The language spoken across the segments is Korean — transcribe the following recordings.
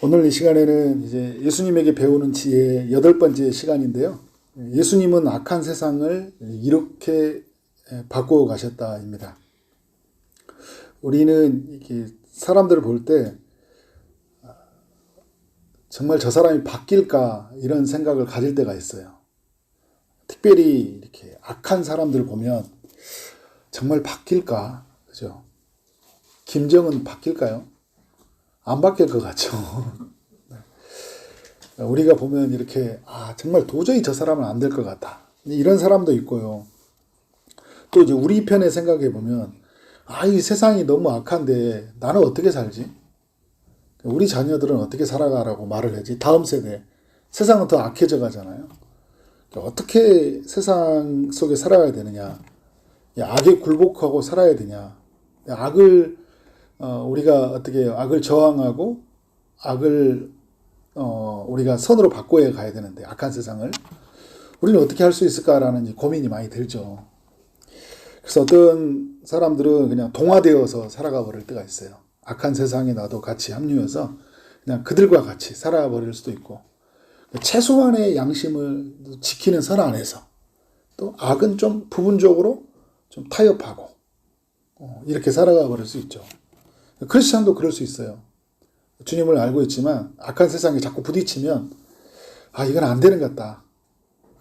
오늘 이 시간에는 이제 예수님에게 배우는 지혜 여덟 번째 시간인데요. 예수님은 악한 세상을 이렇게 바꾸어 가셨다입니다. 우리는 이렇게 사람들을 볼 때 정말 저 사람이 바뀔까 이런 생각을 가질 때가 있어요. 특별히 이렇게 악한 사람들 보면 정말 바뀔까? 그죠? 김정은 바뀔까요? 안 바뀔 것 같죠. 우리가 보면 이렇게 정말 도저히 저 사람은 안 될 것 같다. 이런 사람도 있고요. 또 이제 우리 편에 생각해 보면 이 세상이 너무 악한데 나는 어떻게 살지? 우리 자녀들은 어떻게 살아가라고 말을 하지? 다음 세대. 세상은 더 악해져 가잖아요. 어떻게 세상 속에 살아야 되느냐? 악에 굴복하고 살아야 되냐? 악을 우리가 어떻게 악을 저항하고 악을 우리가 선으로 바꿔야 가야 되는데 악한 세상을 우리는 어떻게 할 수 있을까라는 고민이 많이 들죠. 그래서 어떤 사람들은 그냥 동화되어서 살아가 버릴 때가 있어요. 악한 세상에 나도 같이 합류해서 그냥 그들과 같이 살아 버릴 수도 있고, 최소한의 양심을 지키는 선 안에서 또 악은 좀 부분적으로 좀 타협하고 이렇게 살아가 버릴 수 있죠. 크리스찬도 그럴 수 있어요. 주님을 알고 있지만 악한 세상에 자꾸 부딪히면 이건 안 되는 것 같다.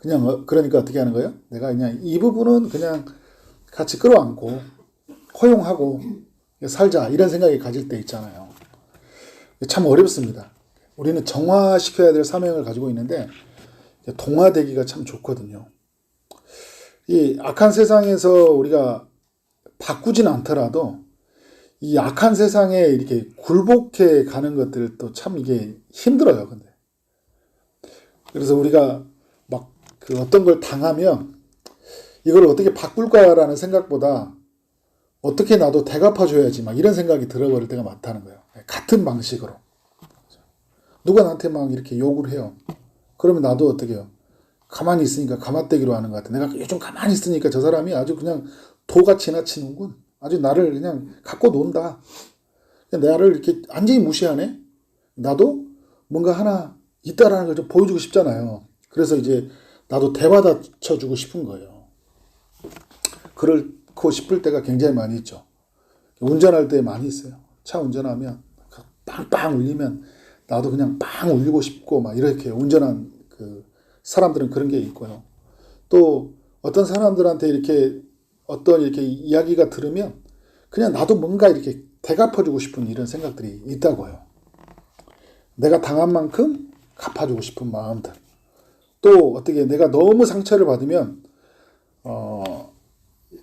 그냥 그러니까 어떻게 하는 거예요? 내가 그냥 이 부분은 그냥 같이 끌어안고 허용하고 살자 이런 생각이 가질 때 있잖아요. 참 어렵습니다. 우리는 정화시켜야 될 사명을 가지고 있는데 동화되기가 참 좋거든요. 이 악한 세상에서 우리가 바꾸진 않더라도 이 악한 세상에 이렇게 굴복해 가는 것들도 참 이게 힘들어요, 근데. 그래서 우리가 막 어떤 걸 당하면 이걸 어떻게 바꿀까라는 생각보다 어떻게 나도 대갚아줘야지 막 이런 생각이 들어버릴 때가 많다는 거예요. 같은 방식으로. 누가 나한테 막 이렇게 욕을 해요. 그러면 나도 어떻게 해요? 가만히 있으니까 가마떼기로 하는 것 같아. 내가 요즘 가만히 있으니까 저 사람이 아주 그냥 도가 지나치는군. 아주 나를 그냥 갖고 논다. 나를 이렇게 완전히 무시하네? 나도 뭔가 하나 있다라는 걸 좀 보여주고 싶잖아요. 그래서 이제 나도 대받아쳐주고 싶은 거예요. 그렇고 싶을 때가 굉장히 많이 있죠. 운전할 때 많이 있어요. 차 운전하면 빵빵 울리면 나도 그냥 빵 울리고 싶고 막 이렇게 운전한 사람들은 그런 게 있고요. 또 어떤 사람들한테 이렇게 어떤 이렇게 이야기가 들으면 그냥 나도 뭔가 이렇게 대갚아주고 싶은 이런 생각들이 있다고요. 내가 당한 만큼 갚아주고 싶은 마음들. 또 어떻게 내가 너무 상처를 받으면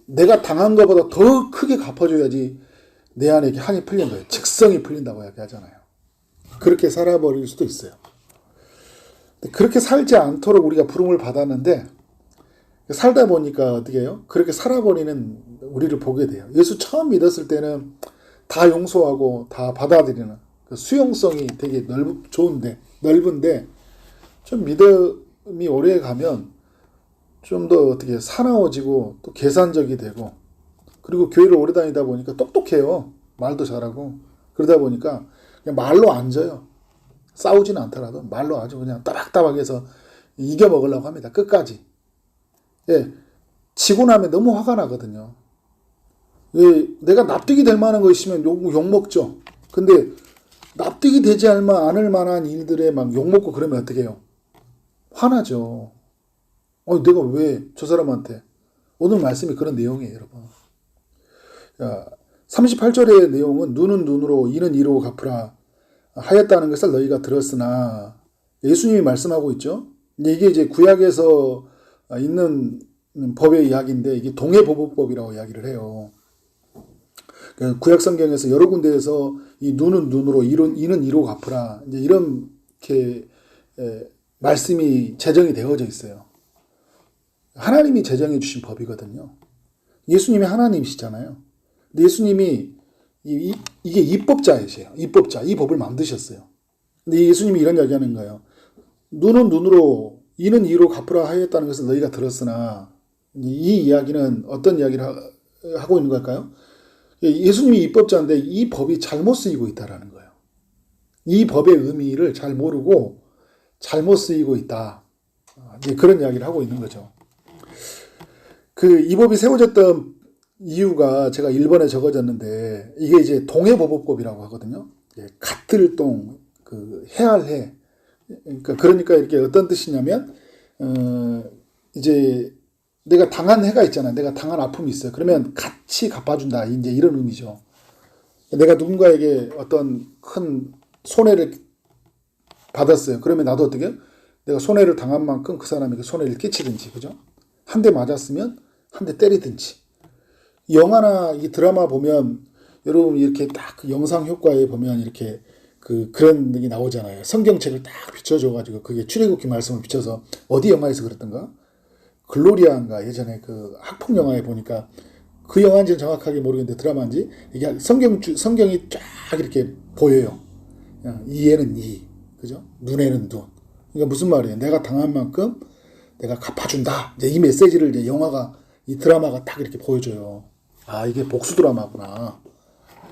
내가 당한 것보다 더 크게 갚아줘야지 내 안에 한이 풀린 거예요. 직성이 풀린다고 이야기하잖아요. 그렇게 살아버릴 수도 있어요. 그렇게 살지 않도록 우리가 부름을 받았는데 살다 보니까 어떻게 해요? 그렇게 살아버리는 우리를 보게 돼요. 예수 처음 믿었을 때는 다 용서하고 다 받아들이는 수용성이 되게 넓은데 좀 믿음이 오래 가면 좀 더 어떻게 사나워지고 또 계산적이 되고, 그리고 교회를 오래 다니다 보니까 똑똑해요. 말도 잘하고. 그러다 보니까 그냥 말로 앉아요. 싸우지는 않더라도 말로 아주 그냥 따박따박해서 이겨먹으려고 합니다. 끝까지. 지고 나면 너무 화가 나거든요. 내가 납득이 될 만한 거 있으면 욕먹죠. 근데 납득이 되지 않을 만한 일들에 막 욕먹고 그러면 어떻게 해요? 화나죠. 내가 왜 저 사람한테. 오늘 말씀이 그런 내용이에요, 여러분. 38절의 내용은 눈은 눈으로 이는 이로 갚으라 하였다는 것을 너희가 들었으나, 예수님이 말씀하고 있죠. 이게 이제 구약에서 있는 법의 이야기인데 이게 동해보복법이라고 이야기를 해요. 구약 성경에서 여러 군데에서 이 눈은 눈으로 이는 이로 갚으라 이제 이렇게 말씀이 제정이 되어져 있어요. 하나님이 제정해 주신 법이거든요. 예수님이 하나님이시잖아요. 근데 예수님이 이게 입법자이세요. 입법자, 이 법을 만드셨어요. 근데 예수님이 이런 이야기하는 거예요. 눈은 눈으로 이는 이로 갚으라 하였다는 것을 너희가 들었으나, 이 이야기는 어떤 이야기를 하고 있는 걸까요? 예수님이 입법자인데 이 법이 잘못 쓰이고 있다라는 거예요. 이 법의 의미를 잘 모르고 잘못 쓰이고 있다. 이제 그런 이야기를 하고 있는 거죠. 이 법이 세워졌던 이유가 제가 1번에 적어졌는데, 이게 이제 동해보복법이라고 하거든요. 갓들 동, 해할해. 그러니까 이렇게 어떤 뜻이냐면, 이제 내가 당한 해가 있잖아요. 내가 당한 아픔이 있어요. 그러면 같이 갚아준다. 이제 이런 의미죠. 내가 누군가에게 어떤 큰 손해를 받았어요. 그러면 나도 어떻게? 내가 손해를 당한 만큼 그 사람에게 손해를 끼치든지, 그죠? 한 대 맞았으면 한 대 때리든지. 영화나 이 드라마 보면 여러분 이렇게 딱 그 영상 효과에 보면 이렇게 그런 게 나오잖아요. 성경책을 딱 비춰줘가지고 그게 출애굽기 말씀을 비춰서 어디 영화에서 그랬던가? 글로리아인가 예전에 학폭 영화에 보니까 그 영화인지는 정확하게 모르겠는데 드라마인지 이게 성경이 쫙 이렇게 보여요. 이에는 이, 그죠? 눈에는 눈. 그러니까 무슨 말이에요? 내가 당한 만큼 내가 갚아준다. 이제 이 메시지를 이제 이 드라마가 딱 이렇게 보여줘요. 아, 이게 복수 드라마구나.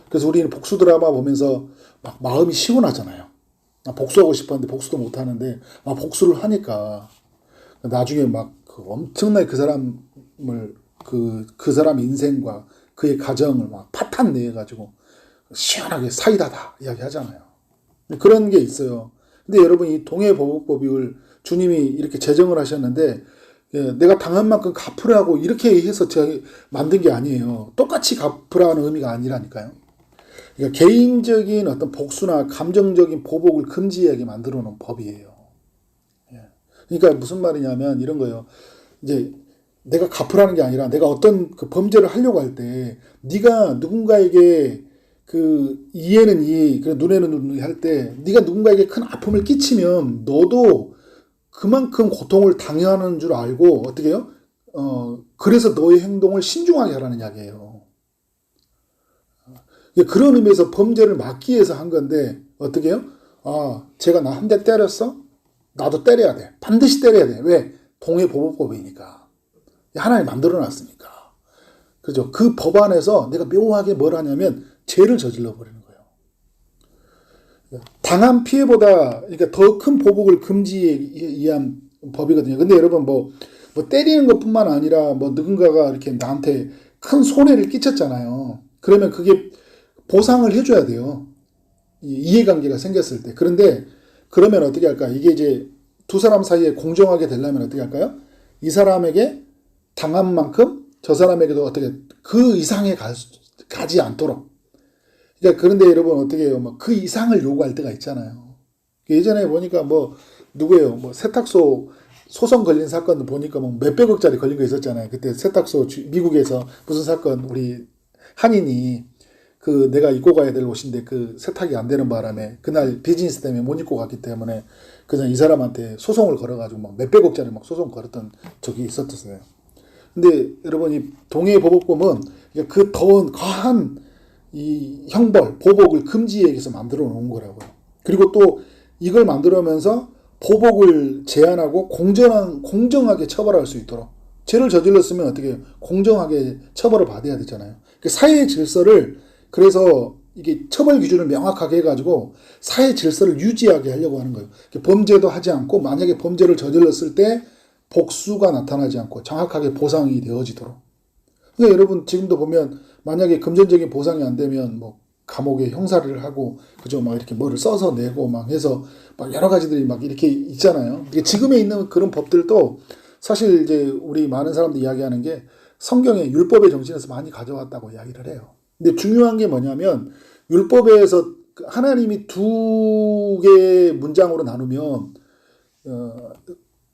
그래서 우리는 복수 드라마 보면서 막 마음이 시원하잖아요. 복수하고 싶었는데 복수도 못 하는데 복수를 하니까 나중에 엄청나게 그 사람을 그 사람 인생과 그의 가정을 파탄 내가지고 시원하게 사이다다 이야기 하잖아요. 그런 게 있어요. 근데 여러분 이 동해보복법을 주님이 이렇게 제정을 하셨는데 내가 당한 만큼 갚으라고 이렇게 해서 제가 만든 게 아니에요. 똑같이 갚으라는 의미가 아니라니까요. 그러니까 개인적인 어떤 복수나 감정적인 보복을 금지하게 만들어 놓은 법이에요. 그러니까 무슨 말이냐면 이런 거예요. 이제 내가 갚으라는 게 아니라 내가 어떤 범죄를 하려고 할 때 네가 누군가에게 이에는 이, 눈에는 눈 할 때 네가 누군가에게 큰 아픔을 끼치면 너도 그만큼 고통을 당하는 줄 알고 어떻게 해요? 그래서 너의 행동을 신중하게 하라는 이야기예요. 그런 의미에서 범죄를 막기 위해서 한 건데 어떻게 해요? 제가 나 한 대 때렸어? 나도 때려야 돼. 반드시 때려야 돼. 왜? 동해보복법이니까. 하나님 만들어놨으니까. 그죠? 그 법 안에서 내가 묘하게 뭘 하냐면 죄를 저질러 버리는 거예요. 당한 피해보다 그러니까 더 큰 보복을 금지한 법이거든요. 근데 여러분 뭐 때리는 것뿐만 아니라 누군가가 이렇게 나한테 큰 손해를 끼쳤잖아요. 그러면 그게 보상을 해줘야 돼요. 이해관계가 생겼을 때. 그런데 그러면 어떻게 할까? 이게 이제 두 사람 사이에 공정하게 되려면 어떻게 할까요? 이 사람에게 당한 만큼 저 사람에게도 어떻게 그 이상에 가지 않도록. 그러니까 그런데 여러분 어떻게 해요? 그 이상을 요구할 때가 있잖아요. 예전에 보니까 누구예요? 세탁소 소송 걸린 사건 보니까 몇백억짜리 걸린 거 있었잖아요. 그때 세탁소 미국에서 무슨 사건 우리 한인이 내가 입고 가야 될 옷인데 세탁이 안 되는 바람에 그날 비즈니스 때문에 못 입고 갔기 때문에 그냥 이 사람한테 소송을 걸어가지고 몇백억짜리 소송 걸었던 적이 있었어요. 근데 여러분 이 동해보복법은 그 더 과한 이 형벌, 보복을 금지에 의해서 만들어 놓은 거라고요. 그리고 또 이걸 만들어면서 보복을 제한하고 공정하게 처벌할 수 있도록 죄를 저질렀으면 어떻게 공정하게 처벌을 받아야 되잖아요. 사회의 질서를 그래서 이게 처벌 기준을 명확하게 해가지고 사회 질서를 유지하게 하려고 하는 거예요. 범죄도 하지 않고 만약에 범죄를 저질렀을 때 복수가 나타나지 않고 정확하게 보상이 되어지도록. 그러니까 여러분 지금도 보면 만약에 금전적인 보상이 안 되면 감옥에 형사를 하고 그죠 이렇게 뭐를 써서 내고 해서 여러 가지들이 이렇게 있잖아요. 지금에 있는 그런 법들도 사실 이제 우리 많은 사람들이 이야기하는 게 성경의 율법의 정신에서 많이 가져왔다고 이야기를 해요. 근데 중요한 게 뭐냐면 율법에서 하나님이 두 개의 문장으로 나누면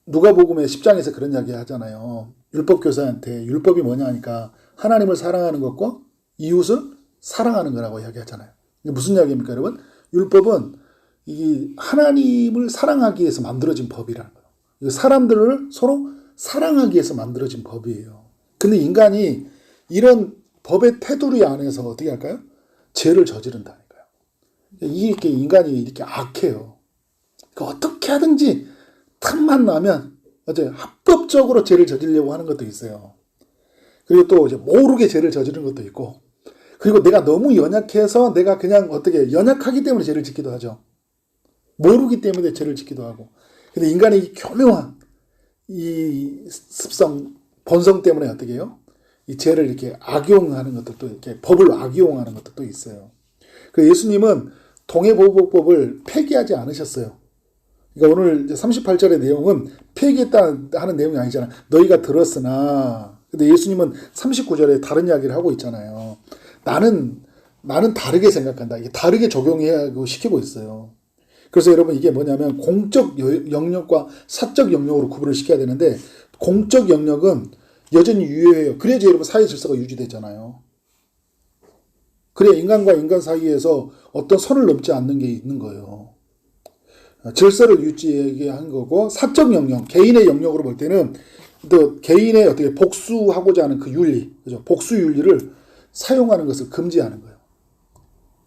누가복음의 10장에서 그런 이야기 하잖아요. 율법 교사한테 율법이 뭐냐 하니까 하나님을 사랑하는 것과 이웃을 사랑하는 거라고 이야기하잖아요. 이게 무슨 이야기입니까, 여러분? 율법은 이 하나님을 사랑하기 위해서 만들어진 법이라는 거예요. 사람들을 서로 사랑하기 위해서 만들어진 법이에요. 근데 인간이 이런 법의 테두리 안에서 어떻게 할까요? 죄를 저지른다니까요. 이게 인간이 이렇게 악해요. 그러니까 어떻게 하든지 틈만 나면 합법적으로 죄를 저지르려고 하는 것도 있어요. 그리고 또 이제 모르게 죄를 저지르는 것도 있고, 그리고 내가 너무 연약해서 내가 그냥 연약하기 때문에 죄를 짓기도 하죠. 모르기 때문에 죄를 짓기도 하고. 근데 인간의 이 교묘한 이 습성, 본성 때문에 어떻게 해요? 이 죄를 이렇게 악용하는 것들도, 이렇게 법을 악용하는 것들도 있어요. 그 예수님은 동해보복법을 폐기하지 않으셨어요. 그러니까 오늘 38절의 내용은 폐기했다 하는 내용이 아니잖아. 너희가 들었으나. 근데 예수님은 39절에 다른 이야기를 하고 있잖아요. 나는 다르게 생각한다. 이게 다르게 적용해야 시키고 있어요. 그래서 여러분 이게 뭐냐면 공적 영역과 사적 영역으로 구분을 시켜야 되는데, 공적 영역은 여전히 유효해요. 그래야지 여러분 사회 질서가 유지되잖아요. 그래야 인간과 인간 사이에서 어떤 선을 넘지 않는 게 있는 거예요. 질서를 유지하게 한 거고, 사적 영역, 개인의 영역으로 볼 때는 또 개인의 어떻게 복수하고자 하는 그 윤리, 그죠? 복수 윤리를 사용하는 것을 금지하는 거예요.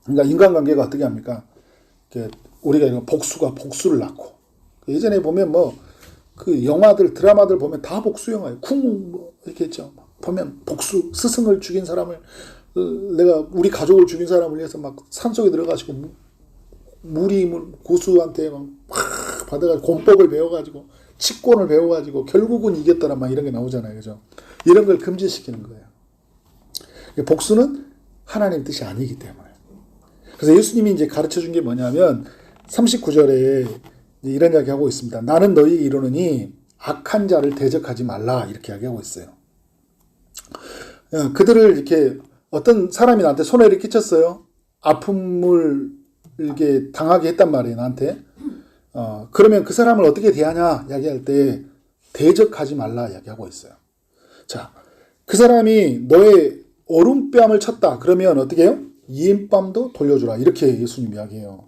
그러니까 인간관계가 어떻게 합니까? 우리가 이런 복수가 복수를 낳고, 예전에 보면 그 영화들, 드라마들 보면 다 복수 영화예요. 이렇게 했죠. 보면 복수, 스승을 죽인 사람을, 내가 우리 가족을 죽인 사람을 위해서 막 산속에 들어가지고 고수한테 막 받아가지고 공법을 배워가지고 치권을 배워가지고 결국은 이겼더라 막 이런 게 나오잖아요. 그죠? 이런 걸 금지시키는 거예요. 복수는 하나님 뜻이 아니기 때문에. 그래서 예수님이 이제 가르쳐 준 게 뭐냐면 39절에 이런 이야기 하고 있습니다. 나는 너희에게 이르노니 악한 자를 대적하지 말라, 이렇게 이야기하고 있어요. 그들을 이렇게 어떤 사람이 나한테 손해를 끼쳤어요. 아픔을 이렇게 당하게 했단 말이에요, 나한테. 그러면 그 사람을 어떻게 대하냐 이야기할 때 대적하지 말라 이야기하고 있어요. 자, 그 사람이 너의 오른뺨을 쳤다. 그러면 어떻게 해요? 이인뺨도 돌려주라. 이렇게 예수님 이야기해요.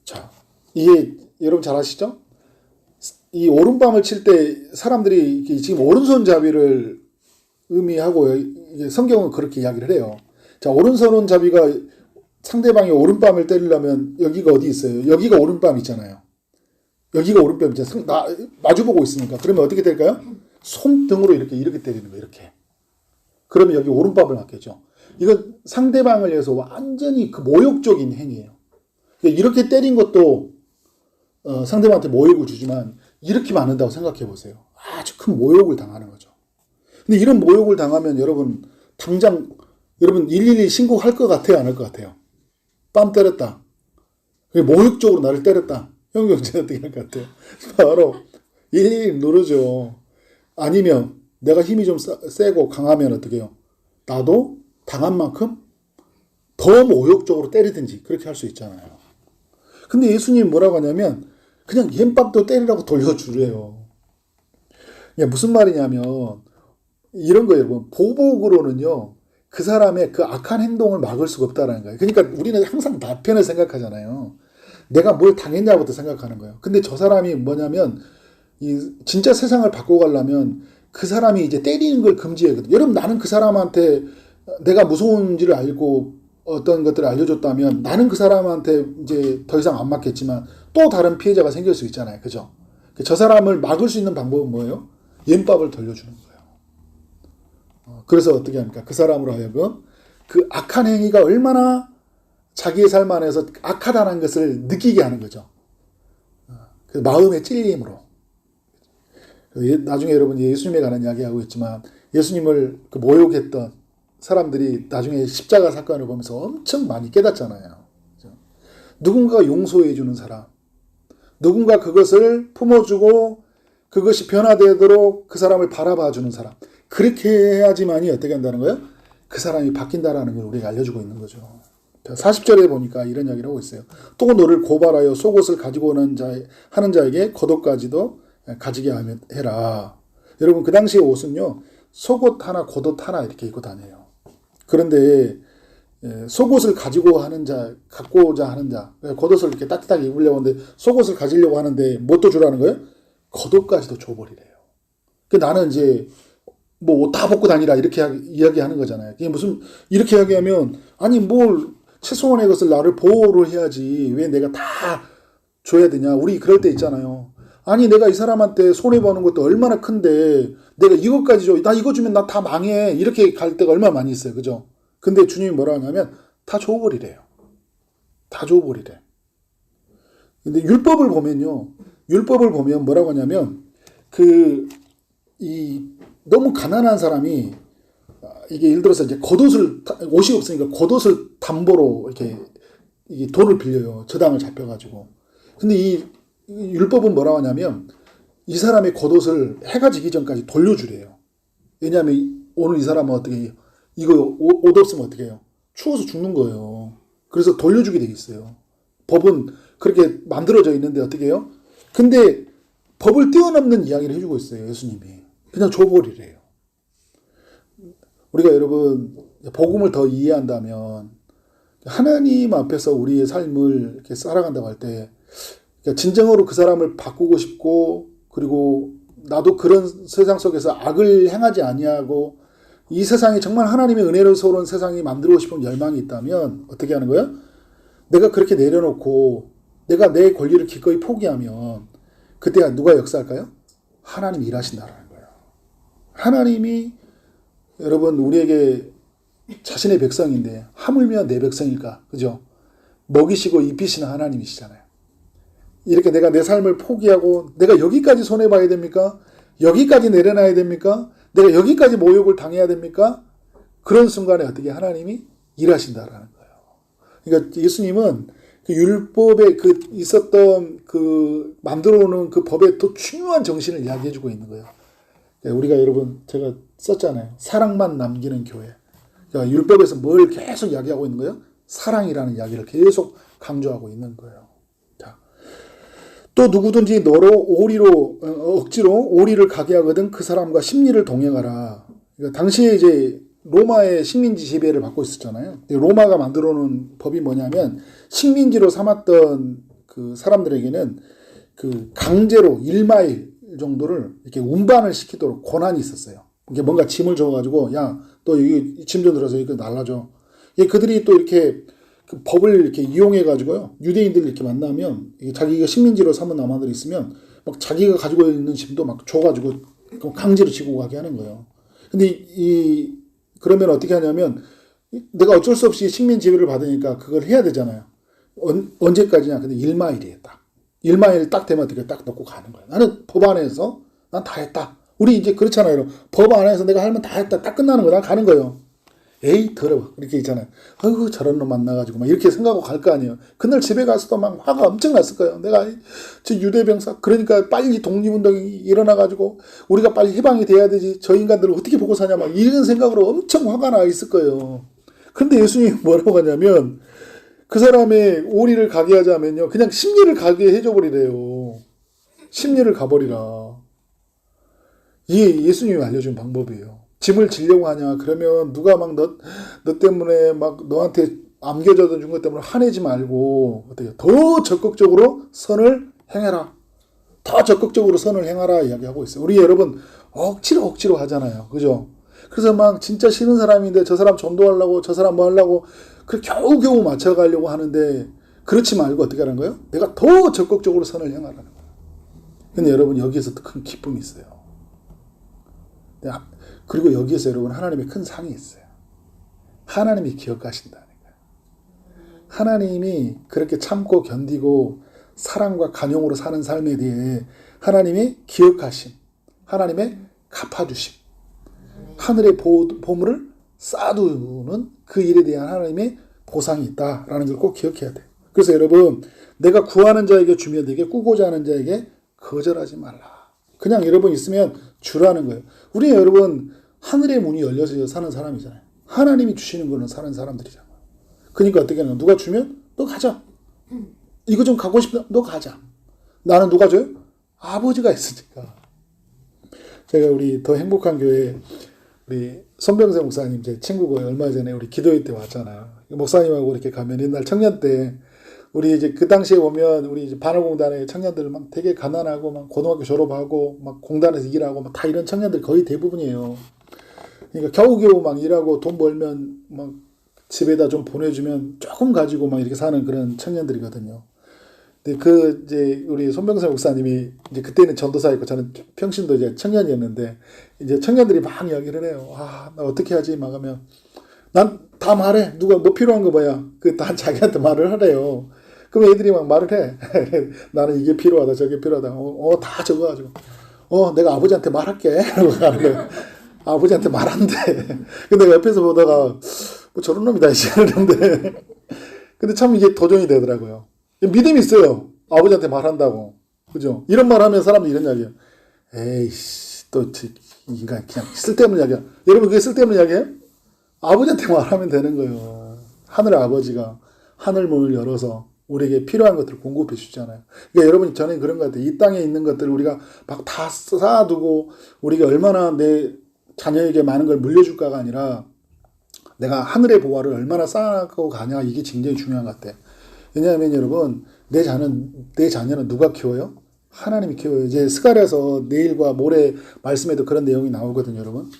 자, 이게 여러분 잘 아시죠? 이 오른뺨을 칠 때 사람들이 지금 오른손잡이를 의미하고 성경은 그렇게 이야기를 해요. 자, 오른손잡이가 상대방이 오른뺨을 때리려면 여기가 어디 있어요? 여기가 오른뺨 있잖아요. 여기가 오른뺨 있잖아요. 마주보고 있으니까. 그러면 어떻게 될까요? 손등으로 이렇게 때리는 거예요. 이렇게. 그러면 여기 오른뺨을 맞겠죠. 이건 상대방을 위해서 완전히 그 모욕적인 행위예요. 이렇게 때린 것도 상대방한테 모욕을 주지만 이렇게 맞는다고 생각해 보세요. 아주 큰 모욕을 당하는 거죠. 근데 이런 모욕을 당하면 여러분 당장 112 신고할 것 같아요? 안 할 것 같아요? 뺨 때렸다. 모욕적으로 나를 때렸다. 형 경제 어떻게 할 것 같아요? 바로 112 누르죠. 아니면 내가 힘이 좀 세고 강하면 어떻게 해요? 나도 당한 만큼 더 모욕적으로 때리든지 그렇게 할 수 있잖아요. 근데 예수님이 뭐라고 하냐면 그냥 옌밥도 때리라고 돌려주래요. 무슨 말이냐면 이런 거예요, 여러분. 보복으로는요, 그 사람의 그 악한 행동을 막을 수가 없다는 거예요. 그러니까 우리는 항상 나 편을 생각하잖아요. 내가 뭘 당했냐부터 생각하는 거예요. 근데 저 사람이 뭐냐면 진짜 세상을 바꿔가려면 그 사람이 이제 때리는 걸 금지해거든요. 여러분, 나는 그 사람한테 내가 무서운지를 알고 어떤 것들을 알려줬다면 나는 그 사람한테 이제 더 이상 안 맞겠지만 또 다른 피해자가 생길 수 있잖아요. 그죠? 저 사람을 막을 수 있는 방법은 뭐예요? 옌밥을 돌려주는 거예요. 그래서 어떻게 합니까? 그 사람으로 하여금 그 악한 행위가 얼마나 자기의 삶 안에서 악하다는 것을 느끼게 하는 거죠. 그 마음의 찔림으로. 나중에 여러분 예수님에 관한 이야기하고 있지만 예수님을 그 모욕했던 사람들이 나중에 십자가 사건을 보면서 엄청 많이 깨닫잖아요. 누군가가 용서해주는 사람, 누군가 그것을 품어주고 그것이 변화되도록 그 사람을 바라봐주는 사람, 그렇게 해야지만이 어떻게 한다는 거예요? 그 사람이 바뀐다라는 걸 우리가 알려주고 있는 거죠. 40절에 보니까 이런 이야기를 하고 있어요. 또 너를 고발하여 속옷을 가지고 하는 자에게 겉옷까지도 가지게 해라. 여러분, 그 당시의 옷은요, 속옷 하나, 겉옷 하나 이렇게 입고 다녀요. 그런데 속옷을 갖고자 하는 자, 겉옷을 이렇게 따뜻하게 입으려고 하는데 속옷을 가지려고 하는데 뭣도 주라는 거예요? 겉옷까지도 줘버리래요. 나는 이제 뭐 옷 다 벗고 다니라 이렇게 이야기하는 거잖아요. 이게 무슨 이렇게 이야기하면 아니 뭘 최소한의 것을 나를 보호를 해야지 왜 내가 다 줘야 되냐. 우리 그럴 때 있잖아요. 아니 내가 이 사람한테 손해보는 것도 얼마나 큰데 내가 이것까지 줘. 나 이거 주면 나 다 망해. 이렇게 갈 때가 얼마나 많이 있어요. 그죠? 근데 주님이 뭐라 하냐면 다 줘버리래요. 다 줘버리래. 근데 율법을 보면 뭐라고 하냐면, 너무 가난한 사람이, 이게 예를 들어서 이제 옷이 없으니까 겉옷을 담보로 이렇게 이게 돈을 빌려요. 저당을 잡혀가지고. 근데 이 율법은 뭐라고 하냐면, 이 사람의 겉옷을 해가 지기 전까지 돌려주래요. 왜냐하면 오늘 이 사람은 어떻게 해요? 이거 옷 없으면 어떻게 해요? 추워서 죽는 거예요. 그래서 돌려주게 돼 있어요. 법은 그렇게 만들어져 있는데 어떻게 해요? 근데 법을 뛰어넘는 이야기를 해주고 있어요. 예수님이. 그냥 줘버리래요. 우리가 여러분 복음을 더 이해한다면 하나님 앞에서 우리의 삶을 이렇게 살아간다고 할 때 진정으로 그 사람을 바꾸고 싶고, 그리고 나도 그런 세상 속에서 악을 행하지 아니하고 이 세상이 정말 하나님의 은혜로서운 세상이 만들고 싶은 열망이 있다면 어떻게 하는 거예요? 내가 그렇게 내려놓고 내가 내 권리를 기꺼이 포기하면 그때 누가 역사할까요? 하나님이 일하신다라는 거예요. 하나님이 여러분 우리에게 자신의 백성인데 하물며 내 백성일까? 그죠? 먹이시고 입히시는 하나님이시잖아요. 이렇게 내가 내 삶을 포기하고 내가 여기까지 손해봐야 됩니까? 여기까지 내려놔야 됩니까? 내가 여기까지 모욕을 당해야 됩니까? 그런 순간에 어떻게 하나님이 일하신다라는 거예요. 그러니까 예수님은 그 율법에 있었던 만들어 오는 그 법의 또 중요한 정신을 이야기해주고 있는 거예요. 우리가 여러분 제가 썼잖아요. 사랑만 남기는 교회. 그러니까 율법에서 뭘 계속 이야기하고 있는 거예요? 사랑이라는 이야기를 계속 강조하고 있는 거예요. 자, 또 누구든지 너로 억지로 오리를 가게 하거든 그 사람과 심리를 동행하라. 그러니까 당시에 이제 로마의 식민지 지배를 받고 있었잖아요. 로마가 만들어 놓은 법이 뭐냐면 식민지로 삼았던 그 사람들에게는 강제로 1마일 정도를 이렇게 운반을 시키도록 권한이 있었어요. 이게 뭔가 짐을 줘가지고 야, 너 여기 짐 좀 들어서 이거 날라줘. 그들이 또 이렇게 그 법을 이렇게 이용해가지고요. 유대인들 이렇게 만나면 자기가 식민지로 삼은 남아들이 있으면 막 자기가 가지고 있는 짐도 막 줘가지고 강제로 지고 가게 하는 거예요. 근데 그러면 어떻게 하냐면 내가 어쩔 수 없이 식민 지배를 받으니까 그걸 해야 되잖아요. 언제까지냐? 근데 1마일이에요, 딱. 1마일 딱 되면 어떻게 딱 넣고 가는 거예요. 나는 법 안에서 난 다 했다. 우리 이제 그렇잖아요. 법 안에서 내가 할 만 다 했다. 딱 끝나는 거야. 난 가는 거예요. 에이, 더러워. 이렇게 있잖아요. 아이고, 저런 놈 만나가지고 막 이렇게 생각하고 갈 거 아니에요. 그날 집에 가서도 막 화가 엄청 났을 거예요. 내가 저 유대병사, 그러니까 빨리 독립운동이 일어나가지고 우리가 빨리 해방이 돼야 되지. 저 인간들을 어떻게 보고 사냐. 막 이런 생각으로 엄청 화가 나 있을 거예요. 근데 예수님이 뭐라고 하냐면 그 사람의 오리를 가게 하자면요. 그냥 심리를 가게 해줘버리래요. 심리를 가버리라. 이게 예수님이 알려준 방법이에요. 짐을 지려고 하냐? 그러면 누가 막 너 때문에 막 너한테 안겨져 준 것 때문에 화내지 말고 어떻게 더 적극적으로 선을 행해라. 더 적극적으로 선을 행하라 이야기하고 있어요. 우리 여러분 억지로 하잖아요. 그죠? 그래서 막 진짜 싫은 사람인데 저 사람 전도하려고 저 사람 뭐 하려고 그 겨우겨우 맞춰가려고 하는데 그렇지 말고 어떻게 하는 거예요? 내가 더 적극적으로 선을 행하라는 거예요. 근데 여러분 여기에서 또 큰 기쁨이 있어요. 그리고 여기에서 여러분 하나님의 큰 상이 있어요. 하나님이 기억하신다는 거예요. 하나님이 그렇게 참고 견디고 사랑과 간용으로 사는 삶에 대해 하나님이 기억하심, 하나님의 갚아주심, 하늘의 보물을 쌓아두는 그 일에 대한 하나님의 보상이 있다라는 걸 꼭 기억해야 돼요. 그래서 여러분 내가 구하는 자에게 주면 되게 꾸고자 하는 자에게 거절하지 말라. 그냥 여러분 있으면 주라는 거예요. 우리 여러분 하늘의 문이 열려서 사는 사람이잖아요. 하나님이 주시는 거는 사는 사람들이잖아요. 그러니까 어떻게 하냐? 누가 주면 너 가자. 이거 좀 가고 싶다. 너 가자. 나는 누가 줘요? 아버지가 있으니까. 제가 우리 더 행복한 교회 우리 손병세 목사님 제 친구고 얼마 전에 우리 기도회 때 왔잖아요. 목사님하고 이렇게 가면 옛날 청년 때 우리 이제 그 당시에 보면 우리 이제 반월공단의 청년들 막 되게 가난하고 막 고등학교 졸업하고 막 공단에서 일하고 막 다 이런 청년들 거의 대부분이에요. 그러니까 겨우겨우 막 일하고 돈 벌면 막 집에다 좀 보내주면 조금 가지고 막 이렇게 사는 그런 청년들이거든요. 근데 이제 우리 손병세 목사님이 이제 그때는 전도사였고 저는 평신도 이제 청년이었는데 이제 청년들이 막 이야기를 해요. 나 어떻게 하지? 막 하면 난 다 말해. 누가 뭐 필요한 거 뭐야? 다 자기한테 말을 하래요. 그럼 애들이 막 말을 해. 나는 이게 필요하다, 저게 필요하다. 다 적어가지고. 내가 아버지한테 말할게. 이러고 가는 거예요. 아버지한테 말한대. 근데 옆에서 보다가, 뭐 저런 놈이다, 이제. 이러는데. 근데 참 이게 도전이 되더라고요. 믿음이 있어요. 아버지한테 말한다고. 그죠? 이런 말 하면 사람들이 이런 이야기해요. 에이씨, 또, 인간 그냥 쓸데없는 이야기야. 여러분, 그게 쓸데없는 이야기예요? 아버지한테 말하면 되는 거예요. 하늘의 아버지가 하늘문을 열어서 우리에게 필요한 것들을 공급해 주잖아요. 그러니까 여러분, 저는 그런 것 같아요. 이 땅에 있는 것들을 우리가 막 다 쌓아두고 우리가 얼마나 내 자녀에게 많은 걸 물려줄까가 아니라 내가 하늘의 보화를 얼마나 쌓아가고 가냐, 이게 굉장히 중요한 것 같아요. 왜냐하면 여러분, 내 자녀는 누가 키워요? 하나님이 키워요. 이제 스가랴서 내일과 모레 말씀에도 그런 내용이 나오거든요, 여러분.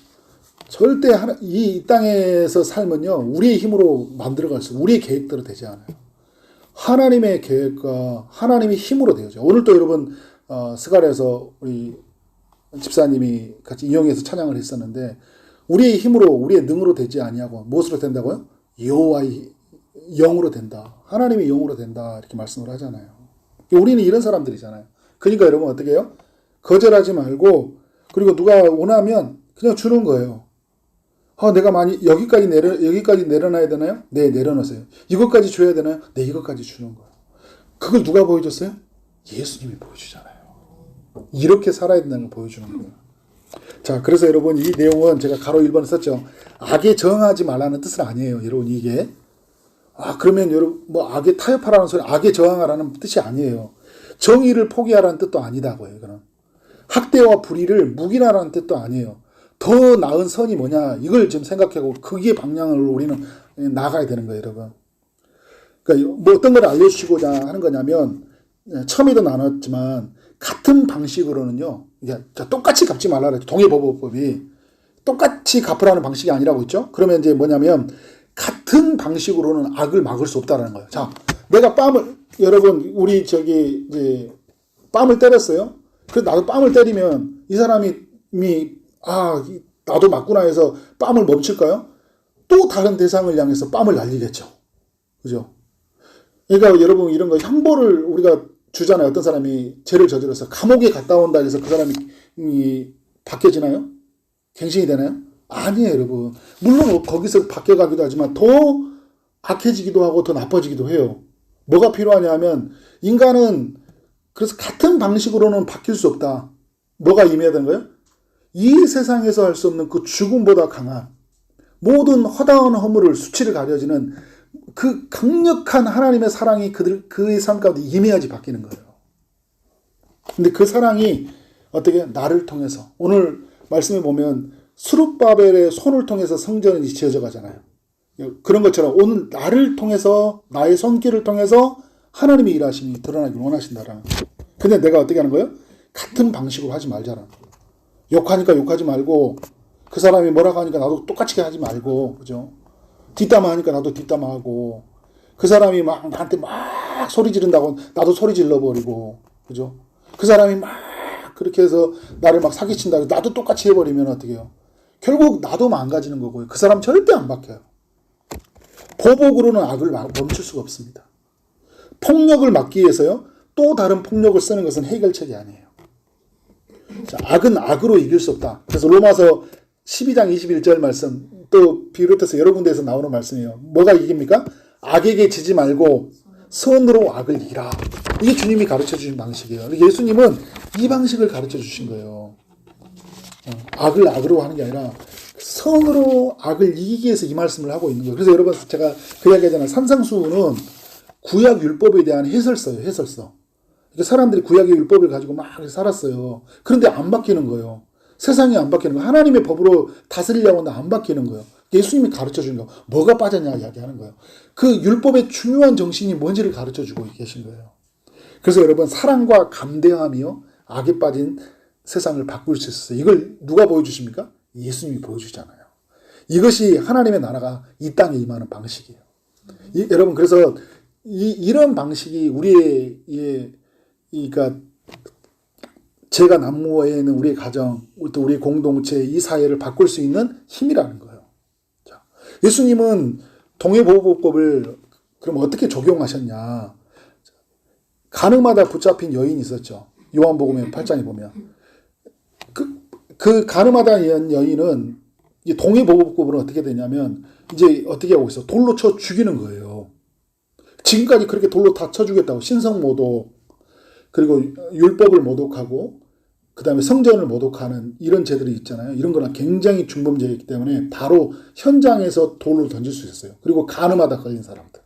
절대 이 땅에서 삶은요, 우리의 힘으로 만들어갈 수, 우리의 계획대로 되지 않아요. 하나님의 계획과 하나님의 힘으로 되죠. 오늘도 여러분, 스가랴서 우리 집사님이 같이 인용해서 찬양을 했었는데, 우리의 힘으로, 우리의 능으로 되지 아니하고 무엇으로 된다고요? 여호와의 영으로 된다. 하나님의 영으로 된다. 이렇게 말씀을 하잖아요. 우리는 이런 사람들이잖아요. 그러니까 여러분 어떻게 해요? 거절하지 말고, 그리고 누가 원하면 그냥 주는 거예요. 내가 여기까지 내려놔야 되나요? 네, 내려놓으세요. 이것까지 줘야 되나요? 네, 이것까지 주는 거예요. 그걸 누가 보여줬어요? 예수님이 보여주잖아요. 이렇게 살아야 된다는 걸 보여주는 거예요. 자, 그래서 여러분, 이 내용은 제가 가로 1번에 썼죠. 악에 저항하지 말라는 뜻은 아니에요. 여러분, 이게. 그러면 여러분, 악에 타협하라는 소리, 악에 저항하라는 뜻이 아니에요. 정의를 포기하라는 뜻도 아니다고요, 이거는. 학대와 불의를 묵인하라는 뜻도 아니에요. 더 나은 선이 뭐냐, 이걸 좀 생각하고, 거기에 방향을 우리는 나가야 되는 거예요, 여러분. 그러니까 어떤 걸 알려주시고자 하는 거냐면, 처음에도 나눴지만, 같은 방식으로는요, 똑같이 갚지 말라 그랬죠. 동해보복법이. 똑같이 갚으라는 방식이 아니라고 했죠. 그러면 이제 뭐냐면, 같은 방식으로는 악을 막을 수 없다라는 거예요. 자, 내가 여러분, 우리 이제, 뺨을 때렸어요. 그래서 나도 뺨을 때리면, 이 사람이, 나도 맞구나 해서 뺨을 멈출까요? 또 다른 대상을 향해서 뺨을 날리겠죠. 그죠? 그러니까 여러분, 이런 거, 형벌을 우리가 주잖아요. 어떤 사람이 죄를 저질러서 감옥에 갔다 온다 해서 그 사람이 바뀌어지나요? 갱신이 되나요? 아니에요, 여러분. 물론 거기서 바뀌어가기도 하지만 더 악해지기도 하고 더 나빠지기도 해요. 뭐가 필요하냐 하면, 인간은 그래서 같은 방식으로는 바뀔 수 없다. 뭐가 임해야 되는 거예요? 이 세상에서 할 수 없는 그 죽음보다 강한 모든 허다한 허물을, 수치를 가려지는 그 강력한 하나님의 사랑이 그의 삶 가운데 임해야지 바뀌는 거예요. 근데 그 사랑이 어떻게? 나를 통해서. 오늘 말씀에 보면 스룹바벨의 손을 통해서 성전이 지어져 가잖아요. 그런 것처럼 오늘 나를 통해서, 나의 손길을 통해서 하나님의 일하심이 드러나길 원하신다라는 거예요. 근데 내가 어떻게 하는 거예요? 같은 방식으로 하지 말자라는 거예요. 욕하니까 욕하지 말고, 그 사람이 뭐라고 하니까 나도 똑같이 하지 말고, 그죠? 뒷담화 하니까 나도 뒷담화하고, 그 사람이 막 나한테 막 소리 지른다고 나도 소리 질러버리고, 그죠? 그 사람이 막 그렇게 해서 나를 막 사기친다고 나도 똑같이 해버리면 어떻게 해요? 결국 나도 망가지는 거고요. 그 사람 절대 안 바뀌어요. 보복으로는 악을 멈출 수가 없습니다. 폭력을 막기 위해서요, 또 다른 폭력을 쓰는 것은 해결책이 아니에요. 자, 악은 악으로 이길 수 없다. 그래서 로마서 12장 21절 말씀, 또 비롯해서 여러 군데에서 나오는 말씀이에요. 뭐가 이깁니까? 악에게 지지 말고 선으로 악을 이기라. 이게 주님이 가르쳐 주신 방식이에요. 예수님은 이 방식을 가르쳐 주신 거예요. 악을 악으로 하는 게 아니라 선으로 악을 이기기 위해서 이 말씀을 하고 있는 거예요. 그래서 여러분, 제가 그 이야기 하잖아요. 산상수훈은 구약 율법에 대한 해설서예요. 해설서. 사람들이 구약의 율법을 가지고 막 살았어요. 그런데 안 바뀌는 거예요. 세상이 안 바뀌는 거예요. 하나님의 법으로 다스리려고 하는데 안 바뀌는 거예요. 예수님이 가르쳐 주는 거. 뭐가 빠졌냐 이야기하는 거예요. 그 율법의 중요한 정신이 뭔지를 가르쳐 주고 계신 거예요. 그래서 여러분, 사랑과 감대함이요, 악에 빠진 세상을 바꿀 수 있었어요. 이걸 누가 보여주십니까? 예수님이 보여주잖아요. 이것이 하나님의 나라가 이 땅에 임하는 방식이에요. 여러분, 그래서 이런 방식이 그러니까 제가 난무에 있는 우리의 가정, 또 우리 공동체, 이 사회를 바꿀 수 있는 힘이라는 거예요. 자, 예수님은 동해보호법을 그럼 어떻게 적용하셨냐? 가늠하다 붙잡힌 여인이 있었죠. 요한복음의 8장에 보면. 그 가늠하다 여인은 이 동해보복법으로 어떻게 되냐면 이제 어떻게 하고 있어? 돌로 쳐 죽이는 거예요. 지금까지 그렇게 돌로 다 쳐 죽였다고. 신성모독, 그리고 율법을 모독하고 그 다음에 성전을 모독하는 이런 죄들이 있잖아요. 이런 거는 굉장히 중범죄이기 때문에 바로 현장에서 돌을 던질 수 있었어요. 그리고 가늠하다 걸린 사람들.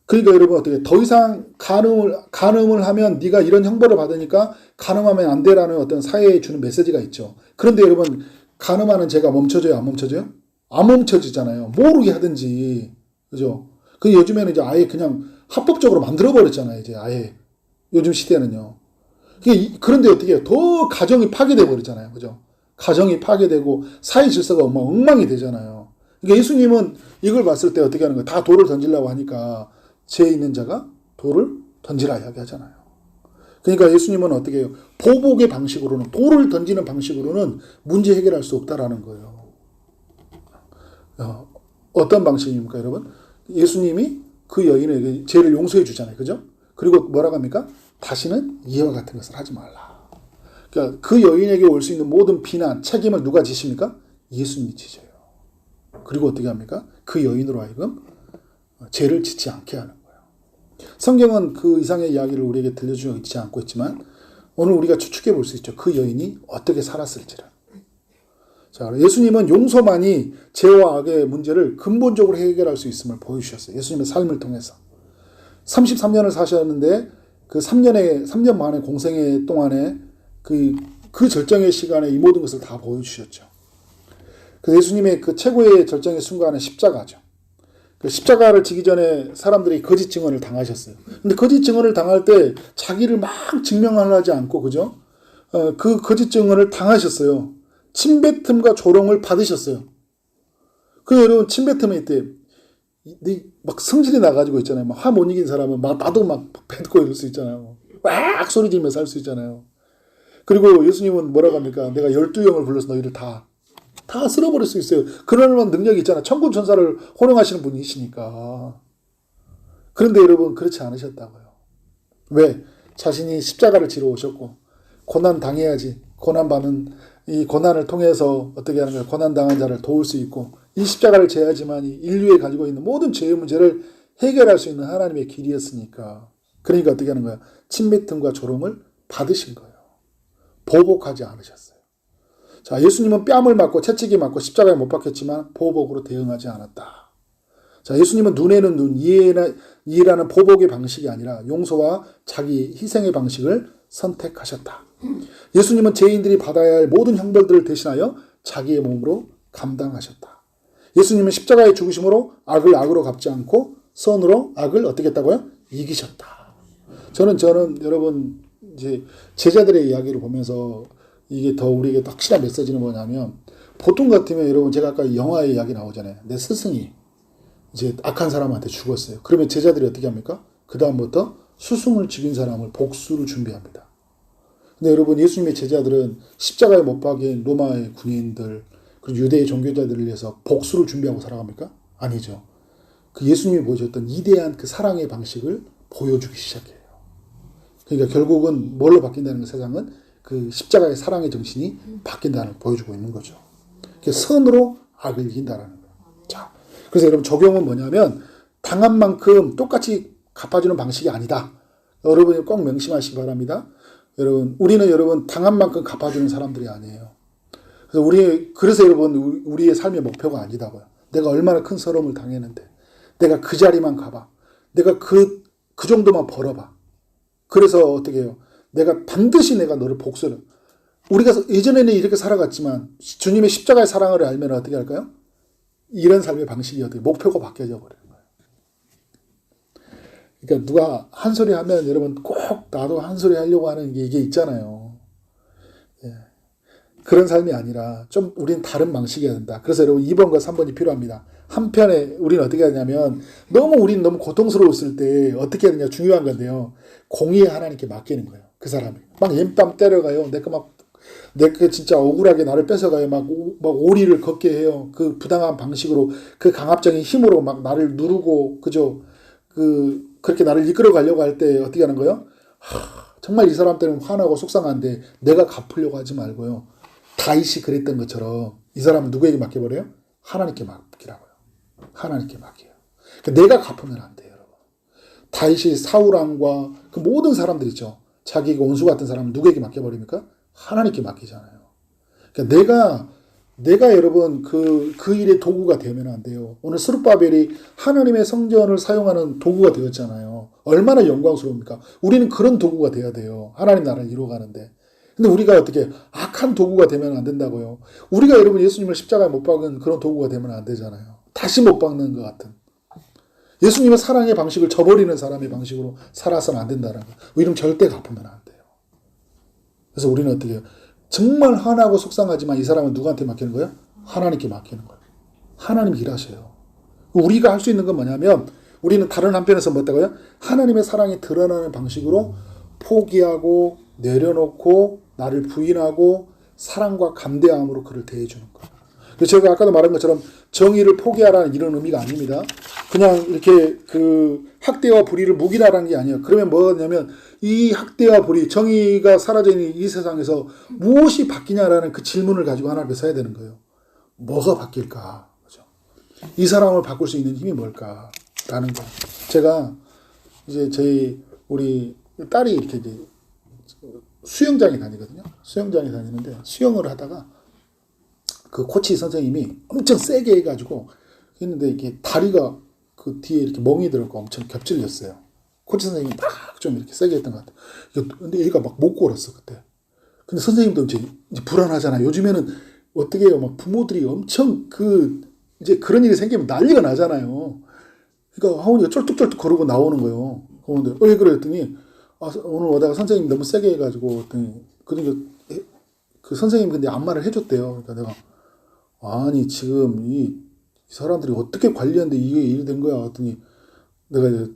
그러니까 여러분 어떻게 더 이상 간음을 하면 네가 이런 형벌을 받으니까 간음하면 안 돼라는 어떤 사회에 주는 메시지가 있죠. 그런데 여러분 간음하는 죄가 멈춰져요? 안 멈춰져요? 안 멈춰지잖아요. 모르게 하든지. 그죠? 그 요즘에는 이제 아예 그냥 합법적으로 만들어버렸잖아요. 이제 아예. 요즘 시대는요. 그런데 어떻게 해요? 더 가정이 파괴돼 버리잖아요. 그죠? 가정이 파괴되고 사회 질서가 엉망이 되잖아요. 그러니까 예수님은 이걸 봤을 때 어떻게 하는 거예요? 다 돌을 던지려고 하니까 죄 있는 자가 돌을 던지라 이야기하잖아요. 그러니까 예수님은 어떻게 해요? 보복의 방식으로는, 돌을 던지는 방식으로는 문제 해결할 수 없다라는 거예요. 어떤 방식입니까, 여러분? 예수님이 그 여인에게 죄를 용서해 주잖아요. 그죠? 그리고 뭐라고 합니까? 다시는 이와 같은 것을 하지 말라. 그러니까 그 여인에게 올 수 있는 모든 비난, 책임을 누가 지십니까? 예수님이 지셔요. 그리고 어떻게 합니까? 그 여인으로 하여금 죄를 짓지 않게 하는 거예요. 성경은 그 이상의 이야기를 우리에게 들려주고 있지 않고 있지만 오늘 우리가 추측해 볼 수 있죠. 그 여인이 어떻게 살았을지를. 자, 예수님은 용서만이 죄와 악의 문제를 근본적으로 해결할 수 있음을 보여주셨어요. 예수님의 삶을 통해서. 33년을 사셨는데 그 3년 만에 공생애 동안에 그 절정의 시간에 이 모든 것을 다 보여주셨죠. 그래서 예수님의 그 최고의 절정의 순간은 십자가죠. 그 십자가를 지기 전에 사람들이 거짓 증언을 당하셨어요. 근데 거짓 증언을 당할 때 자기를 막 증명하지 않고, 그죠? 그 거짓 증언을 당하셨어요. 침뱉음과 조롱을 받으셨어요. 그 여러분, 침뱉음은 이때 막 성질이 나가지고 있잖아요. 화 못 이긴 사람은 나도 막 뱉고 이럴 수 있잖아요. 막 소리 지르면서 할 수 있잖아요. 그리고 예수님은 뭐라고 합니까? 내가 12영을 불러서 너희를 다 쓸어버릴 수 있어요. 그런 능력이 있잖아. 천군 천사를 호령하시는 분이시니까. 그런데 여러분 그렇지 않으셨다고요. 왜? 자신이 십자가를 지러 오셨고 고난 당해야지. 고난받는 이 고난을 통해서 어떻게 하는 거예요? 고난당한 자를 도울 수 있고 이 십자가를 져야지만 인류에 가지고 있는 모든 죄의 문제를 해결할 수 있는 하나님의 길이었으니까. 그러니까 어떻게 하는 거야? 침뱉음과 조롱을 받으신 거예요. 보복하지 않으셨어요. 자, 예수님은 뺨을 맞고 채찍이 맞고 십자가에 못 박혔지만 보복으로 대응하지 않았다. 자, 예수님은 눈에는 눈, 이해라는 보복의 방식이 아니라 용서와 자기 희생의 방식을 선택하셨다. 예수님은 죄인들이 받아야 할 모든 형벌들을 대신하여 자기의 몸으로 감당하셨다. 예수님은 십자가의 죽으심으로 악을 악으로 갚지 않고 선으로 악을 어떻게 했다고요? 이기셨다. 저는 여러분 이제 제자들의 이야기를 보면서 이게 더 우리에게 확실한 메시지는 뭐냐면 보통 같으면 여러분 제가 아까 영화의 이야기 나오잖아요. 내 스승이 이제 악한 사람한테 죽었어요. 그러면 제자들이 어떻게 합니까? 그 다음부터 스승을 죽인 사람을 복수를 준비합니다. 근데 여러분 예수님의 제자들은 십자가에 못 박인 로마의 군인들 그리고 유대의 종교자들을 위해서 복수를 준비하고 살아갑니까? 아니죠. 그 예수님이 보여줬던 위대한 그 사랑의 방식을 보여주기 시작해요. 그러니까 결국은 뭘로 바뀐다는 그 세상은 그 십자가의 사랑의 정신이 바뀐다는 걸 보여주고 있는 거죠. 선으로 악을 이긴다는 거예요. 자, 그래서 여러분 적용은 뭐냐면 당한 만큼 똑같이 갚아주는 방식이 아니다. 여러분이 꼭 명심하시기 바랍니다. 우리는 여러분 당한 만큼 갚아주는 사람들이 아니에요. 그래서 여러분 우리의 삶의 목표가 아니다고요. 내가 얼마나 큰 서러움을 당했는데 내가 그 자리만 가봐. 내가 그 정도만 벌어봐. 그래서 어떻게 해요? 반드시 내가 너를 복수를. 우리가 예전에는 이렇게 살아갔지만 주님의 십자가의 사랑을 알면 어떻게 할까요? 이런 삶의 방식이 어떻게 목표가 바뀌어져 버려요. 그러니까 누가 한 소리 하면 여러분 꼭 나도 한 소리 하려고 하는 게 이게 있잖아요. 예. 그런 삶이 아니라 좀 우리는 다른 방식이어야 된다. 그래서 여러분 2번과 3번이 필요합니다. 한편에 우리는 어떻게 하냐면 우리는 너무 고통스러웠을 때 어떻게 해야 되냐 중요한 건데요. 공의의 하나님께 맡기는 거예요. 그 사람이. 막 엠땀 때려가요. 내가 진짜 억울하게 나를 뺏어가요. 막 오리를 걷게 해요. 그 부당한 방식으로 그 강압적인 힘으로 막 나를 누르고 그죠. 그렇게 나를 이끌어 가려고 할 때 어떻게 하는 거예요? 정말 이 사람 때문에 화나고 속상한데 내가 갚으려고 하지 말고요. 다윗이 그랬던 것처럼 이 사람은 누구에게 맡겨버려요? 하나님께 맡기라고요. 하나님께 맡겨요. 그러니까 내가 갚으면 안 돼요, 여러분. 다윗이 사울왕과 그 모든 사람들 있죠. 자기가 원수 같은 사람은 누구에게 맡겨버립니까? 하나님께 맡기잖아요. 그러니까 내가 여러분 그 일의 도구가 되면 안 돼요. 오늘 스룹바벨이 하나님의 성전을 사용하는 도구가 되었잖아요. 얼마나 영광스러웁니까? 우리는 그런 도구가 돼야 돼요. 하나님 나라를 이루어가는데. 근데 우리가 어떻게 악한 도구가 되면 안 된다고요. 우리가 여러분 예수님을 십자가에 못 박은 그런 도구가 되면 안 되잖아요. 다시 못 박는 것 같은. 예수님의 사랑의 방식을 저버리는 사람의 방식으로 살아서는 안 된다는 거. 이러면 절대 갚으면 안 돼요. 그래서 우리는 어떻게 해요? 정말 화나고 속상하지만 이 사람은 누구한테 맡기는 거예요? 하나님께 맡기는 거예요. 하나님이 일하셔요. 우리가 할 수 있는 건 뭐냐면 우리는 다른 한편에서 뭐였다고요? 하나님의 사랑이 드러나는 방식으로 포기하고 내려놓고 나를 부인하고 사랑과 감대함으로 그를 대해주는 거예요. 그래서 제가 아까도 말한 것처럼 정의를 포기하라는 이런 의미가 아닙니다. 그냥 이렇게 그 학대와 불의를 묵인하라는 게 아니에요. 그러면 뭐냐면 이 학대와 불의, 정의가 사라져 있는 이 세상에서 무엇이 바뀌냐라는 그 질문을 가지고 하나님 앞에 서야 되는 거예요. 뭐가 바뀔까? 그죠? 이 사람을 바꿀 수 있는 힘이 뭘까? 라는 거. 제가 이제 우리 딸이 이렇게 이제 수영장에 다니거든요. 수영장에 다니는데 수영을 하다가 그 코치 선생님이 엄청 세게 해가지고 했는데 이게 다리가 그 뒤에 이렇게 멍이 들었고 엄청 겹질렸어요. 코치 선생님이 막 좀 이렇게 세게 했던 것 같아요. 근데 얘가 막 못 걸었어, 그때. 근데 선생님도 이제 불안하잖아요. 요즘에는 어떻게 해요? 막 부모들이 엄청 이제 그런 일이 생기면 난리가 나잖아요. 그러니까 하원이가 쩔뚝쩔뚝 걸고 나오는 거예요. 그런데 왜 그래? 했더니 오늘 오다가 선생님이 너무 세게 해가지고 했더니 그러니까 그 선생님이 근데 안마를 해줬대요. 그러니까 내가 아니 지금 이 사람들이 어떻게 관리하는데 이게 일이 된 거야? 했더니 내가 이제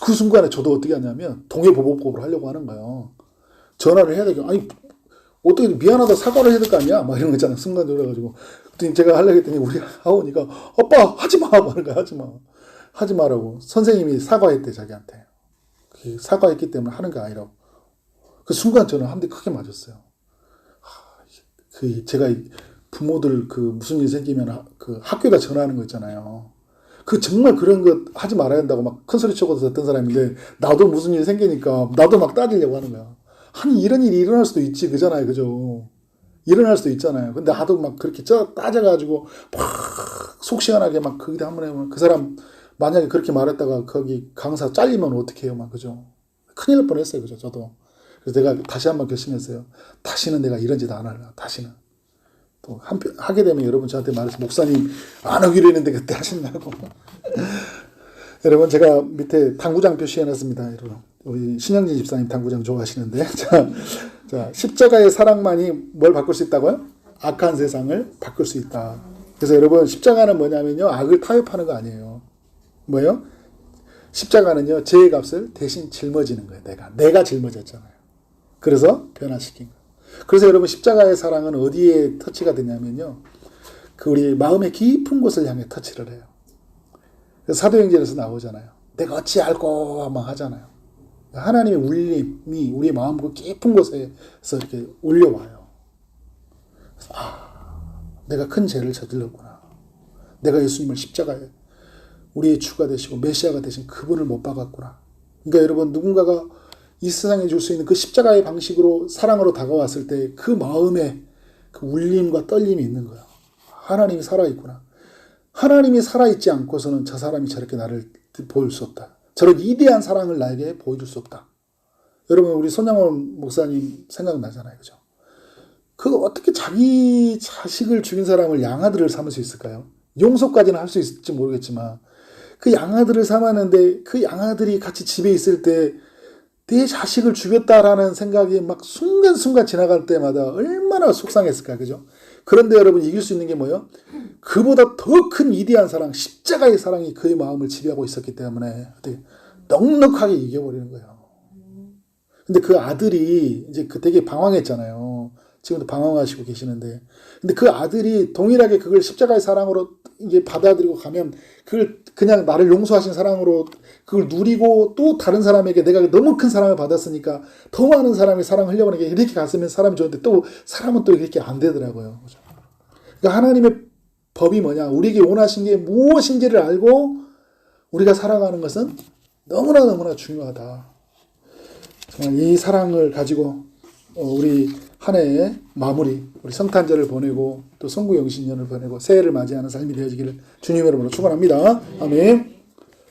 그 순간에 저도 어떻게 하냐면 동해보복법을 하려고 하는 거예요. 전화를 해야 되겠 아니 어떻게 미안하다 사과를 해야 될 거 아니야? 막 이런 거 있잖아. 순간적으로 해가지고 그랬더니 제가 하려고 했더니 우리 하원이가 오빠 하지마 말은 거야. 하지 마라고 선생님이 사과했대 자기한테. 사과했기 때문에 하는 게 아니라고. 그 순간 저는 한 대 크게 맞았어요. 제가 부모들 무슨 일 생기면 그 학교에다 전화하는 거 있잖아요. 정말 그런 거 하지 말아야 한다고 막 큰 소리 치고 듣던 사람인데 나도 무슨 일 생기니까 나도 막 따지려고 하는 거야. 아니 이런 일이 일어날 수도 있지 그잖아요. 그죠? 일어날 수도 있잖아요. 근데 나도 막 그렇게 따져가지고 막 속 시원하게 막 거기다 한번 해보면 그 사람 만약에 그렇게 말했다가 거기 강사 잘리면 어떡해요, 막, 그죠? 큰일 날 뻔했어요, 그죠? 저도. 그래서 내가 다시 한번 결심했어요. 다시는 내가 이런 짓 안 할라, 다시는. 또, 하게 되면 여러분 저한테 말해서, 목사님, 안 하기로 했는데 그때 하신다고. 여러분, 제가 밑에 당구장 표시해놨습니다, 여러분. 우리 신영진 집사님 당구장 좋아하시는데. 자, 십자가의 사랑만이 뭘 바꿀 수 있다고요? 악한 세상을 바꿀 수 있다. 그래서 여러분, 십자가는 뭐냐면요, 악을 타협하는 거 아니에요. 뭐예요? 십자가는요, 죄의 값을 대신 짊어지는 거예요. 내가 짊어졌잖아요. 그래서 변화시킨 거예요. 그래서 여러분, 십자가의 사랑은 어디에 터치가 되냐면요, 우리 마음의 깊은 곳을 향해 터치를 해요. 그래서 사도행전에서 나오잖아요. 내가 어찌 알고 막 하잖아요. 하나님의 울림이 우리 마음 그 깊은 곳에서 이렇게 올려와요. 그래서, 내가 큰 죄를 저질렀구나. 내가 예수님을 십자가에 우리의 주가 되시고 메시아가 되신 그분을 못 박았구나. 그러니까 여러분 누군가가 이 세상에 줄 수 있는 그 십자가의 방식으로 사랑으로 다가왔을 때 그 마음에 그 울림과 떨림이 있는 거야. 하나님이 살아있구나. 하나님이 살아있지 않고서는 저 사람이 저렇게 나를 보일 수 없다. 저런 위대한 사랑을 나에게 보여줄 수 없다. 여러분 우리 손양원 목사님 생각나잖아요. 그죠? 어떻게 자기 자식을 죽인 사람을 양아들을 삼을 수 있을까요? 용서까지는 할 수 있을지 모르겠지만 그 양아들을 삼았는데 그 양아들이 같이 집에 있을 때 내 자식을 죽였다라는 생각이 막 순간순간 지나갈 때마다 얼마나 속상했을까, 그죠? 그런데 여러분 이길 수 있는 게 뭐예요? 그보다 더 큰 위대한 사랑, 십자가의 사랑이 그의 마음을 지배하고 있었기 때문에 넉넉하게 이겨버리는 거예요. 근데 그 아들이 이제 되게 방황했잖아요. 지금도 방황하시고 계시는데, 근데 그 아들이 동일하게 그걸 십자가의 사랑으로 이게 받아들이고 가면 그걸 그냥 나를 용서하신 사랑으로 그걸 누리고 또 다른 사람에게 내가 너무 큰 사랑을 받았으니까 더 많은 사람이 사랑을 흘려보내게 이렇게 갔으면 사람이 좋은데 또 사람은 또 이렇게 안 되더라고요. 그죠? 그러니까 하나님의 법이 뭐냐? 우리에게 원하신 게 무엇인지를 알고 우리가 살아가는 것은 너무나 중요하다. 정말 이 사랑을 가지고 우리 한 해의 마무리, 우리 성탄절을 보내고 또 성구영신년을 보내고 새해를 맞이하는 삶이 되어지기를 주님의 이름으로 축원합니다. 아멘.